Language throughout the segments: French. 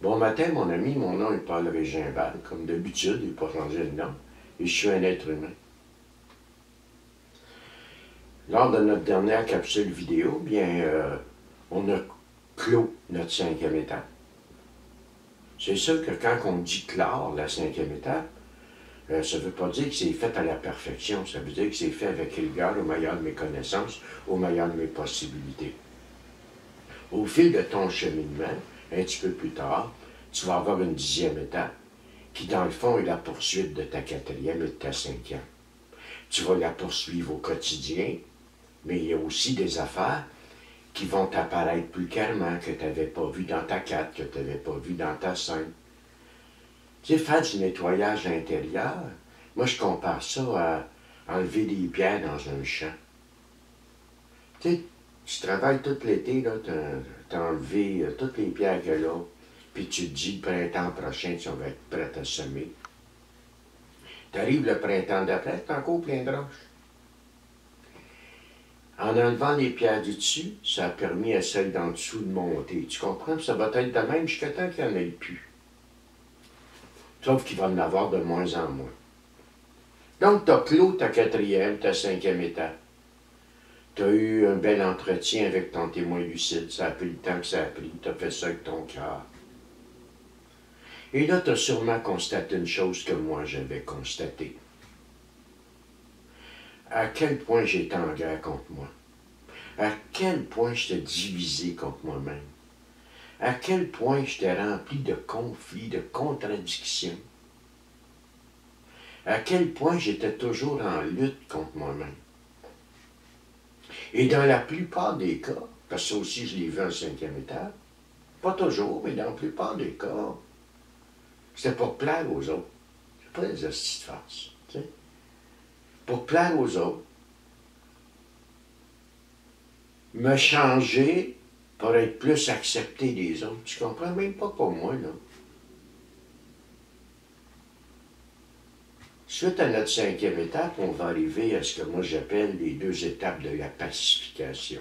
Bon matin, mon ami, mon nom est Paul Régimbal. Comme d'habitude, il n'a pas changé de nom. Et je suis un être humain. Lors de notre dernière capsule vidéo, on a clos notre 5e étape. C'est sûr que quand on dit clore la 5e étape, ça ne veut pas dire que c'est fait à la perfection. Ça veut dire que c'est fait avec rigueur, au meilleur de mes connaissances, au meilleur de mes possibilités. Au fil de ton cheminement, un petit peu plus tard, tu vas avoir une 10e étape, qui dans le fond est la poursuite de ta 4e et de ta 5e. Tu vas la poursuivre au quotidien, mais il y a aussi des affaires qui vont apparaître plus clairement, que tu n'avais pas vu dans ta 4, que tu n'avais pas vu dans ta 5. Tu sais, faire du nettoyage intérieur, moi je compare ça à enlever des pierres dans un champ. Tu sais, tu travailles tout l'été, tu as enlevé toutes les pierres qu'il y a là, puis tu te dis le printemps prochain, tu vas être prêt à semer. Tu arrives le printemps d'après, tu as encore plein de roches. En enlevant les pierres du dessus, ça a permis à celles d'en dessous de monter. Tu comprends? Ça va être de même jusqu'à temps qu'il n'y en ait plus. Sauf qu'il va en avoir de moins en moins. Donc, tu as clos ta 4e, ta 5e étape. Tu as eu un bel entretien avec ton témoin lucide. Ça a pris le temps que ça a pris. Tu as fait ça avec ton cœur. Et là, tu as sûrement constaté une chose que moi j'avais constatée. À quel point j'étais en guerre contre moi. À quel point j'étais divisé contre moi-même. À quel point j'étais rempli de conflits, de contradictions. À quel point j'étais toujours en lutte contre moi-même. Et dans la plupart des cas, parce que ça aussi je l'ai vu en 5e étape, pas toujours, mais dans la plupart des cas, c'était pour plaire aux autres. C'est pas des hosties de farce, tu sais. Pour plaire aux autres, me changer pour être plus accepté des autres. Tu comprends? Même pas pour moi, là. Suite à notre 5e étape, on va arriver à ce que moi j'appelle les 2 étapes de la pacification.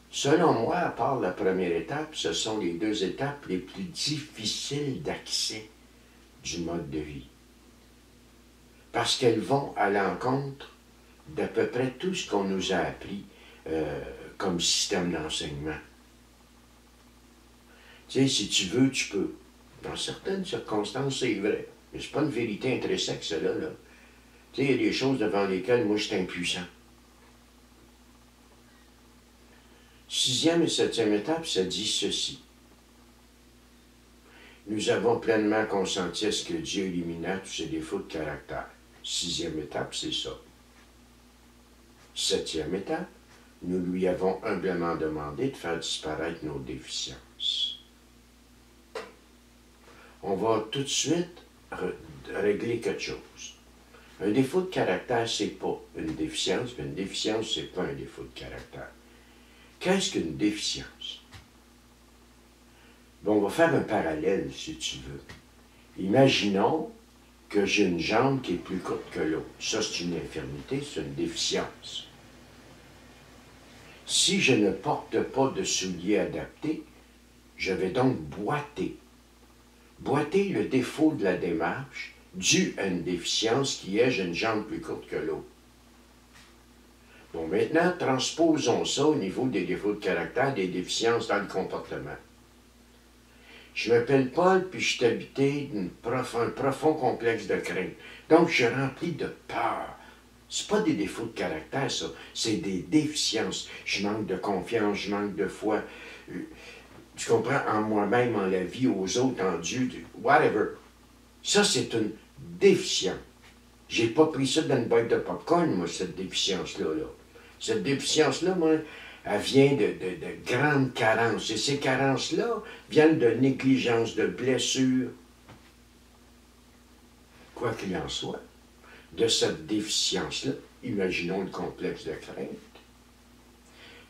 Selon moi, à part la première étape, ce sont les 2 étapes les plus difficiles d'accès du mode de vie. Parce qu'elles vont à l'encontre d'à peu près tout ce qu'on nous a appris comme système d'enseignement. Tu sais, si tu veux, tu peux. Dans certaines circonstances, c'est vrai. Mais c'est pas une vérité intrinsèque, cela, là. Tu sais, il y a des choses devant lesquelles moi, je suis impuissant. 6e et 7e étape, ça dit ceci. Nous avons pleinement consenti à ce que Dieu élimina tous ses défauts de caractère. 6e étape, c'est ça. 7e étape, nous lui avons humblement demandé de faire disparaître nos déficiences. On va tout de suite régler quelque chose. Un défaut de caractère, c'est pas une déficience, mais une déficience, c'est pas un défaut de caractère. Qu'est-ce qu'une déficience? Bon, on va faire un parallèle, si tu veux. Imaginons que j'ai une jambe qui est plus courte que l'autre. Ça, c'est une infirmité, c'est une déficience. Si je ne porte pas de souliers adaptés, je vais donc boiter. Boiter le défaut de la démarche dû à une déficience qui est j'ai une jambe plus courte que l'autre. Bon, maintenant, transposons ça au niveau des défauts de caractère, des déficiences dans le comportement. Je m'appelle Paul, puis je suis habité d'un profond complexe de crainte. Donc, je suis rempli de peur. C'est pas des défauts de caractère, ça. C'est des déficiences. Je manque de confiance, je manque de foi. Tu comprends? En moi-même, en la vie, aux autres, en Dieu, whatever. Ça, c'est une déficience. J'ai pas pris ça dans une boîte de popcorn, moi, cette déficience-là. Cette déficience-là, moi, elle vient de grandes carences. Et ces carences-là viennent de négligence, de blessures. Quoi qu'il en soit, de cette déficience-là, imaginons le complexe de crainte,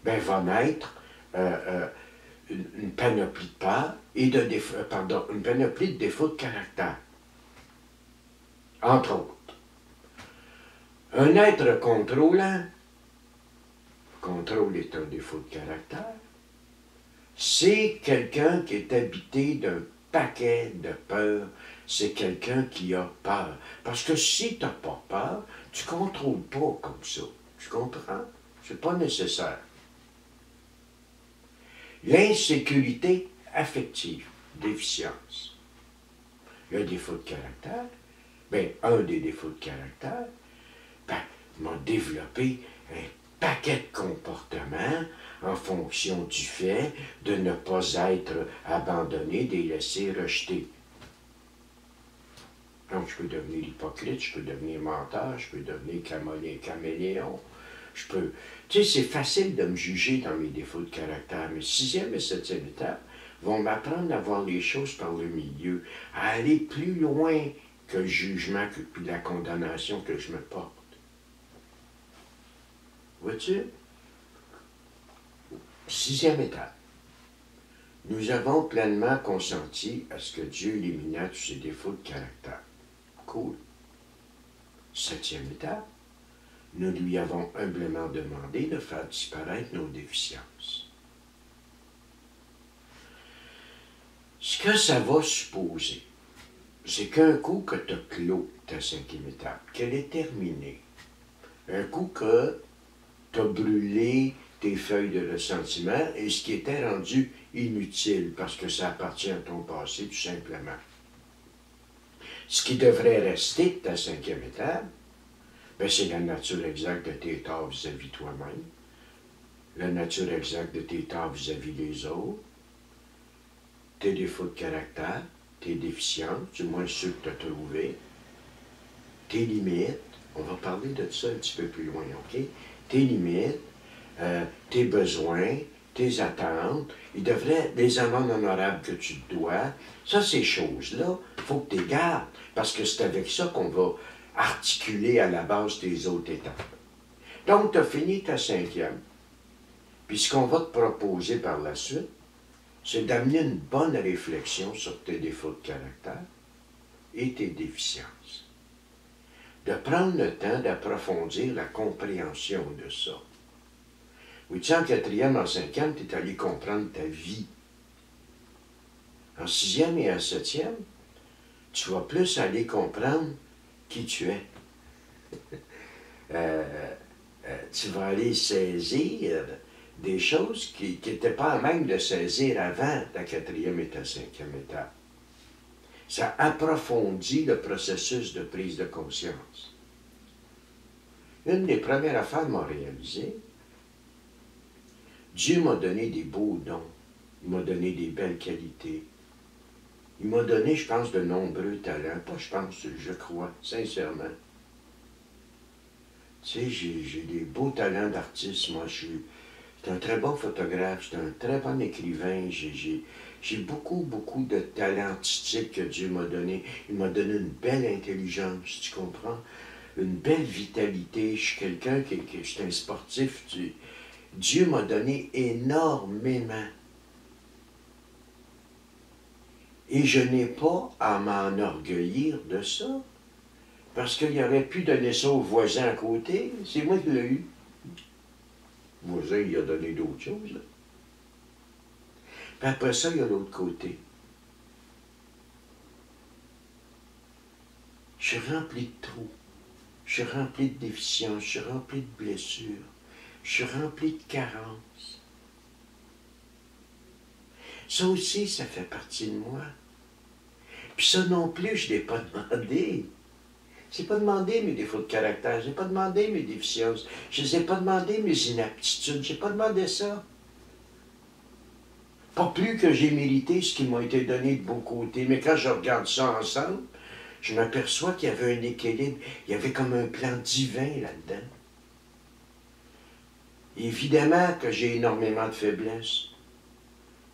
ben va naître une panoplie de peur et une panoplie de défauts de caractère. Entre autres. Un être contrôlant, contrôle est un défaut de caractère, C'est quelqu'un qui est habité d'un paquet de peurs. C'est quelqu'un qui a peur. Parce que si tu n'as pas peur, tu ne contrôles pas comme ça. Tu comprends? C'est pas nécessaire. L'insécurité affective, déficience. Le défaut de caractère, bien, un des défauts de caractère, ben, m'a développé un paquet de comportements en fonction du fait de ne pas être abandonné, délaissé, rejeté. Donc, je peux devenir hypocrite, je peux devenir menteur, je peux devenir caméléon, je peux... Tu sais, c'est facile de me juger dans mes défauts de caractère, mais 6e et 7e étape vont m'apprendre à voir les choses par le milieu, à aller plus loin que le jugement, que la condamnation que je me porte. Vois-tu? 6e étape. Nous avons pleinement consenti à ce que Dieu élimina tous ses défauts de caractère. Cool. 7e étape. Nous lui avons humblement demandé de faire disparaître nos déficiences. Ce que ça va supposer, c'est qu'un coup que tu as clos ta 5e étape, qu'elle est terminée, un coup que tu as brûlé tes feuilles de ressentiment et ce qui était rendu inutile parce que ça appartient à ton passé tout simplement. Ce qui devrait rester de ta 5e étape, ben c'est la nature exacte de tes torts vis-à-vis toi-même, la nature exacte de tes torts vis-à-vis des autres, tes défauts de caractère, tes déficiences, du moins ceux que tu as trouvés, tes limites, on va parler de ça un petit peu plus loin, ok? Tes limites, tes besoins, tes attentes, les amendes honorables que tu te dois, ça, ces choses-là, il faut que tu les gardes, parce que c'est avec ça qu'on va articuler à la base des autres étapes. Donc, tu as fini ta 5e. Puis ce qu'on va te proposer par la suite, c'est d'amener une bonne réflexion sur tes défauts de caractère et tes déficiences. De prendre le temps d'approfondir la compréhension de ça. Oui, tu sais, en 4e, en 5e, tu es allé comprendre ta vie. En 6e et en 7e, tu vas plus aller comprendre qui tu es. Tu vas aller saisir des choses qui n'étaient pas à même de saisir avant ta 4e et ta 5e étape. Ça approfondit le processus de prise de conscience. Une des premières affaires que m'a réalisé, Dieu m'a donné des beaux dons, il m'a donné des belles qualités, il m'a donné, je pense, de nombreux talents, pas je pense, je crois, sincèrement. Tu sais, j'ai des beaux talents d'artiste, moi, je suis un très bon photographe, je suis un très bon écrivain, j'ai beaucoup, beaucoup de talents artistiques que Dieu m'a donné. Il m'a donné une belle intelligence, tu comprends? Une belle vitalité, je suis quelqu'un je suis un sportif, Dieu m'a donné énormément. Et je n'ai pas à m'enorgueillir de ça, parce qu'il aurait pu donner ça au voisin à côté, c'est moi qui l'ai eu. Le voisin, il a donné d'autres choses, là. Puis après ça, il y a l'autre côté. Je suis rempli de trous, je suis rempli de déficiences, je suis rempli de blessures, je suis rempli de carences. Ça aussi, ça fait partie de moi. Puis ça non plus, je ne l'ai pas demandé. Je n'ai pas demandé mes défauts de caractère, je n'ai pas demandé mes déficiences, je ne les ai pas demandé mes inaptitudes, je n'ai pas demandé ça. Pas plus que j'ai mérité ce qui m'a été donné de beau côté, mais quand je regarde ça ensemble, je m'aperçois qu'il y avait un équilibre, il y avait comme un plan divin là-dedans. Évidemment que j'ai énormément de faiblesses,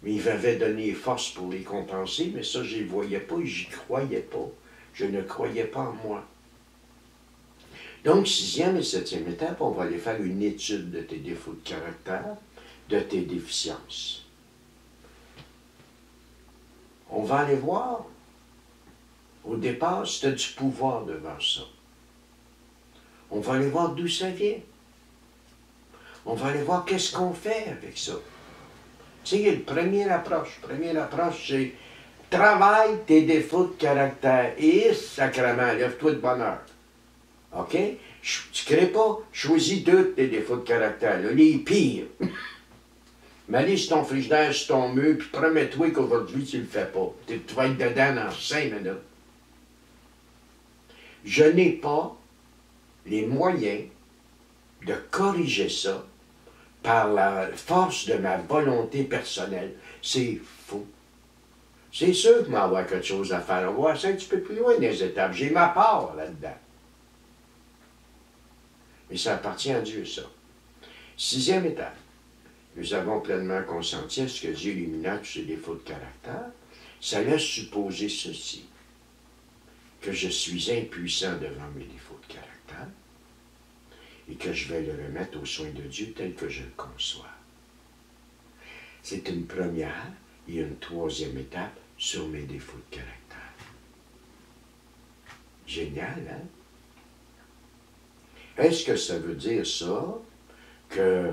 mais il m'avait donné force pour les compenser, mais ça, je ne les voyais pas et j'y croyais pas. Je ne croyais pas en moi. Donc, 6e et 7e étape, on va aller faire une étude de tes défauts de caractère, de tes déficiences. On va aller voir. Au départ, si tu as du pouvoir devant ça. On va aller voir d'où ça vient. On va aller voir qu'est-ce qu'on fait avec ça. Tu sais, première approche, c'est travaille tes défauts de caractère. Et sacrément, lève-toi de bonne heure. OK? Tu ne crées pas, choisis deux de tes défauts de caractère, là, les pires. Mets-les sur ton frigidaire, sur ton mur, puis promets-toi qu'aujourd'hui, tu ne le fais pas. Tu vas être dedans dans 5 minutes. Je n'ai pas les moyens de corriger ça par la force de ma volonté personnelle. C'est faux. C'est sûr que je vais avoir quelque chose à faire. On va voir ça un petit peu plus loin des étapes. J'ai ma part là-dedans. Mais ça appartient à Dieu, ça. 6e étape. Nous avons pleinement consenti à ce que Dieu élimina tous ces défauts de caractère. Ça laisse supposer ceci, que je suis impuissant devant mes défauts de caractère et que je vais le remettre aux soins de Dieu tel que je le conçois. C'est une première et une 3e étape sur mes défauts de caractère. Génial, hein? Est-ce que ça veut dire ça, que,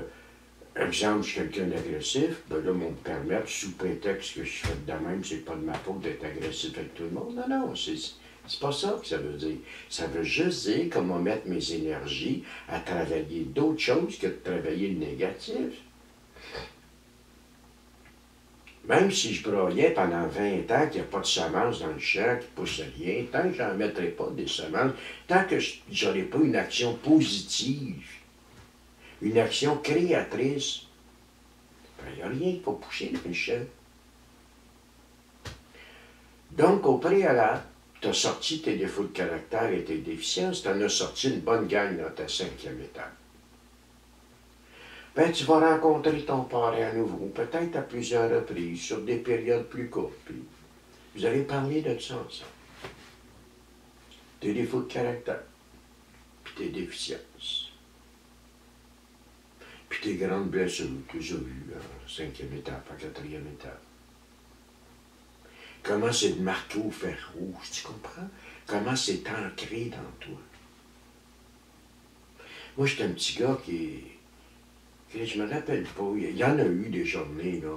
exemple, je suis quelqu'un d'agressif, ben là, on me permet, sous prétexte que je suis fait de même, c'est pas de ma faute d'être agressif avec tout le monde. Non, non, c'est pas ça que ça veut dire. Ça veut juste dire comment mettre mes énergies à travailler d'autres choses que de travailler le négatif. Même si je broyais pendant 20 ans qu'il n'y a pas de semences dans le champ, qu'il ne pousse rien, tant que je n'en mettrai pas des semences, tant que je n'aurai pas une action positive, une action créatrice, il n'y a rien qui va pousser dans le champ. Donc, au préalable, tu as sorti tes défauts de caractère et tes déficiences, tu en as sorti une bonne gang dans ta 5e étape. Ben, tu vas rencontrer ton parent à nouveau, peut-être à plusieurs reprises, sur des périodes plus courtes. Puis vous allez parler de ça ensemble. Tes défauts de caractère, puis tes déficiences, puis tes grandes blessures que tu as vues en 5e étape, en 4e étape. Comment c'est de marquer au fer rouge, tu comprends? Comment c'est ancré dans toi. Moi, j'étais un petit gars qui... Je me rappelle pas, il y en a eu des journées, là,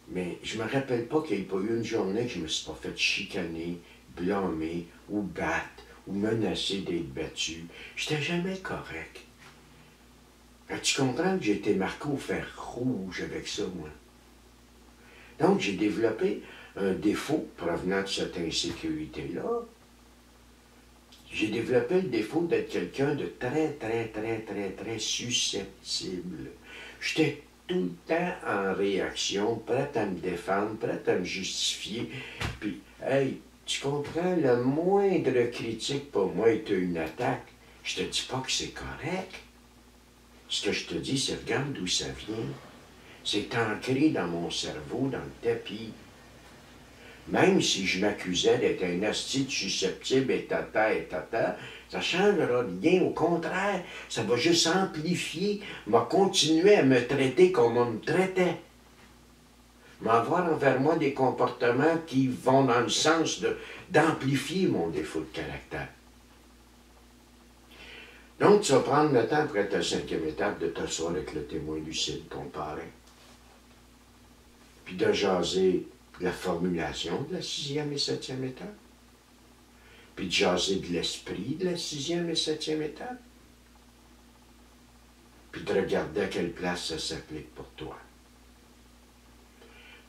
mais je me rappelle pas qu'il n'y ait pas eu une journée que je me suis pas fait chicaner, blâmer, ou battre, ou menacer d'être battu. J'étais jamais correct. Tu comprends que j'ai été marqué au fer rouge avec ça, moi? Donc, j'ai développé un défaut provenant de cette insécurité-là. J'ai développé le défaut d'être quelqu'un de très susceptible. J'étais tout le temps en réaction, prêt à me défendre, prêt à me justifier. Puis, hey, tu comprends, le moindre critique pour moi est une attaque. Je te dis pas que c'est correct. Ce que je te dis, c'est regarde d'où ça vient. C'est ancré dans mon cerveau, dans le tapis. Même si je m'accusais d'être un asti susceptible et tata, ça ne changera rien. Au contraire, ça va juste amplifier, va continuer à me traiter comme on me traitait. M'avoir envers moi des comportements qui vont dans le sens d'amplifier mon défaut de caractère. Donc, tu vas prendre le temps, après ta 5e étape, de t'asseoir avec le témoin lucide comparé. Puis de jaser la formulation de la 6e et 7e étape, puis de jaser de l'esprit de la 6e et 7e étape, puis de regarder à quelle place ça s'applique pour toi.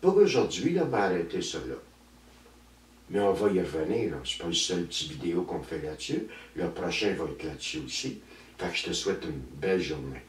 Pour aujourd'hui, là, on va arrêter ça là. Mais on va y revenir, c'est pas le seul petit vidéo qu'on fait là-dessus. Le prochain va être là-dessus aussi. Fait que je te souhaite une belle journée.